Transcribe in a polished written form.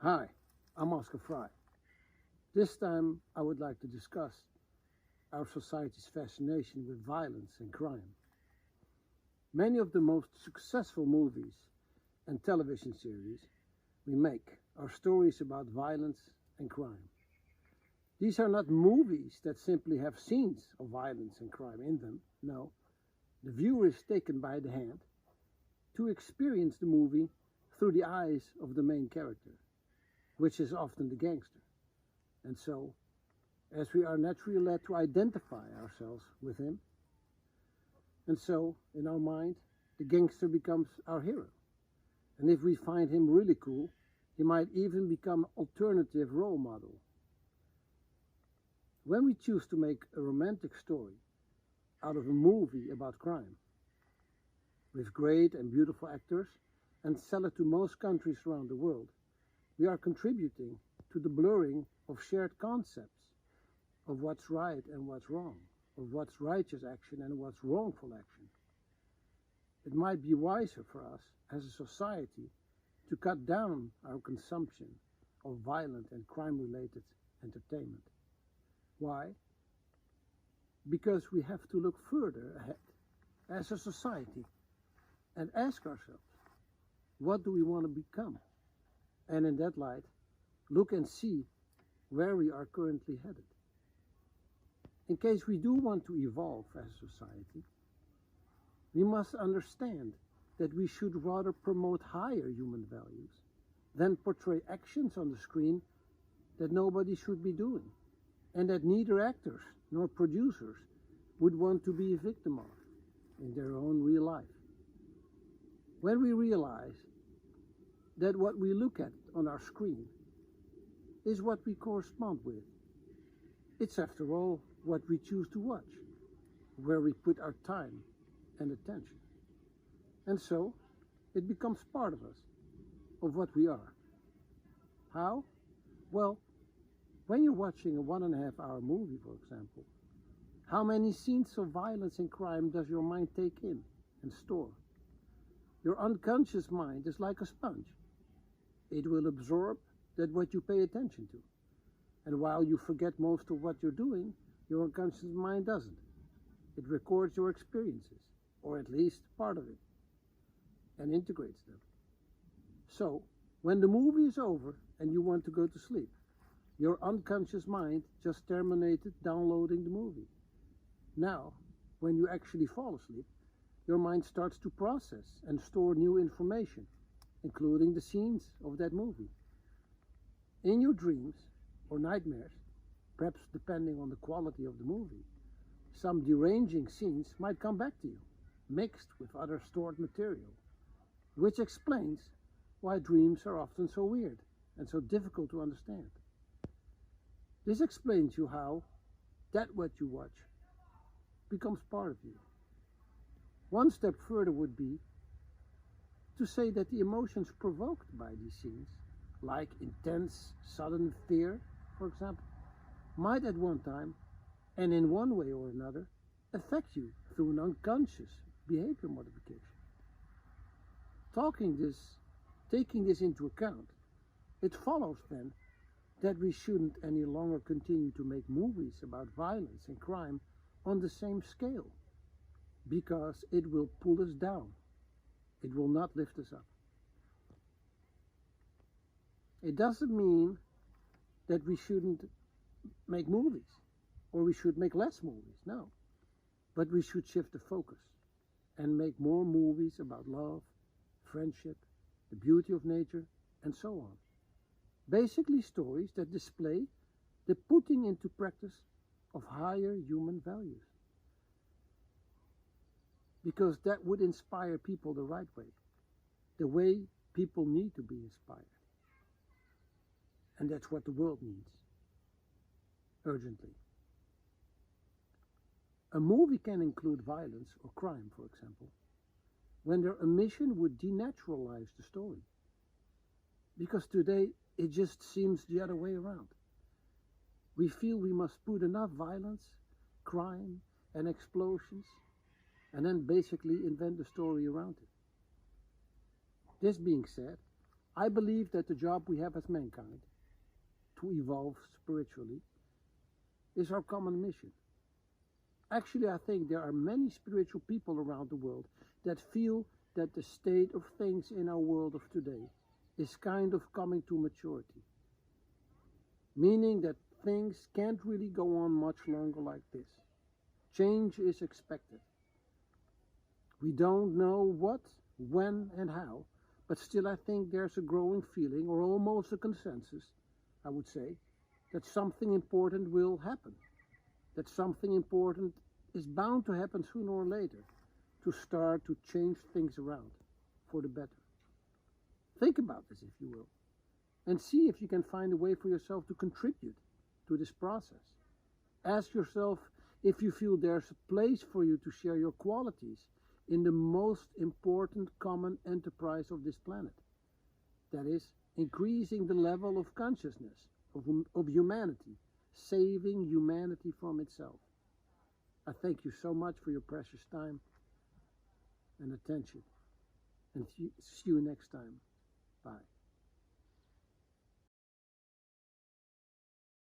Hi, I'm Oscar Fry. This time I would like to discuss our society's fascination with violence and crime. Many of the most successful movies and television series we make are stories about violence and crime. These are not movies that simply have scenes of violence and crime in them. No, the viewer is taken by the hand to experience the movie through the eyes of the main character, which is often the gangster. And so, as we are naturally led to identify ourselves with him, and so, in our mind, the gangster becomes our hero. And if we find him really cool, he might even become an alternative role model. When we choose to make a romantic story out of a movie about crime, with great and beautiful actors, and sell it to most countries around the world, we are contributing to the blurring of shared concepts of what's right and what's wrong, of what's righteous action and what's wrongful action. It might be wiser for us as a society to cut down our consumption of violent and crime-related entertainment. Why? Because we have to look further ahead as a society and ask ourselves, what do we want to become? And in that light, look and see where we are currently headed. In case we do want to evolve as a society, we must understand that we should rather promote higher human values than portray actions on the screen that nobody should be doing, and that neither actors nor producers would want to be a victim of in their own real life. When we realize that what we look at on our screen is what we correspond with, it's after all what we choose to watch, where we put our time and attention. And so, it becomes part of us, of what we are. How? Well, when you're watching a 1.5-hour movie, for example, how many scenes of violence and crime does your mind take in and store? Your unconscious mind is like a sponge. It will absorb that what you pay attention to. And while you forget most of what you're doing, your unconscious mind doesn't. It records your experiences, or at least part of it, and integrates them. So, when the movie is over and you want to go to sleep, your unconscious mind just terminated downloading the movie. Now, when you actually fall asleep, your mind starts to process and store new information, including the scenes of that movie. In your dreams or nightmares, perhaps depending on the quality of the movie, some deranging scenes might come back to you, mixed with other stored material, which explains why dreams are often so weird and so difficult to understand. This explains you how that what you watch becomes part of you. One step further would be to say that the emotions provoked by these scenes, like intense, sudden fear, for example, might at one time, and in one way or another, affect you through an unconscious behavior modification. Taking this into account, it follows then that we shouldn't any longer continue to make movies about violence and crime on the same scale, because it will pull us down. It will not lift us up. It doesn't mean that we shouldn't make movies, or we should make less movies, no. But we should shift the focus and make more movies about love, friendship, the beauty of nature, and so on. Basically stories that display the putting into practice of higher human values. Because that would inspire people the right way people need to be inspired. And that's what the world needs, urgently. A movie can include violence or crime, for example, when their omission would denaturalize the story. Because today, it just seems the other way around. We feel we must put enough violence, crime, and explosions, and then basically invent a story around it. This being said, I believe that the job we have as mankind, to evolve spiritually, is our common mission. Actually, I think there are many spiritual people around the world that feel that the state of things in our world of today is kind of coming to maturity, meaning that things can't really go on much longer like this. Change is expected. We don't know what, when, and how, but still I think there's a growing feeling, or almost a consensus, I would say, that something important will happen, that something important is bound to happen sooner or later to start to change things around for the better. Think about this, if you will, and see if you can find a way for yourself to contribute to this process. Ask yourself if you feel there's a place for you to share your qualities in the most important common enterprise of this planet. That is, increasing the level of consciousness of humanity, saving humanity from itself. I thank you so much for your precious time and attention, and see you next time. Bye.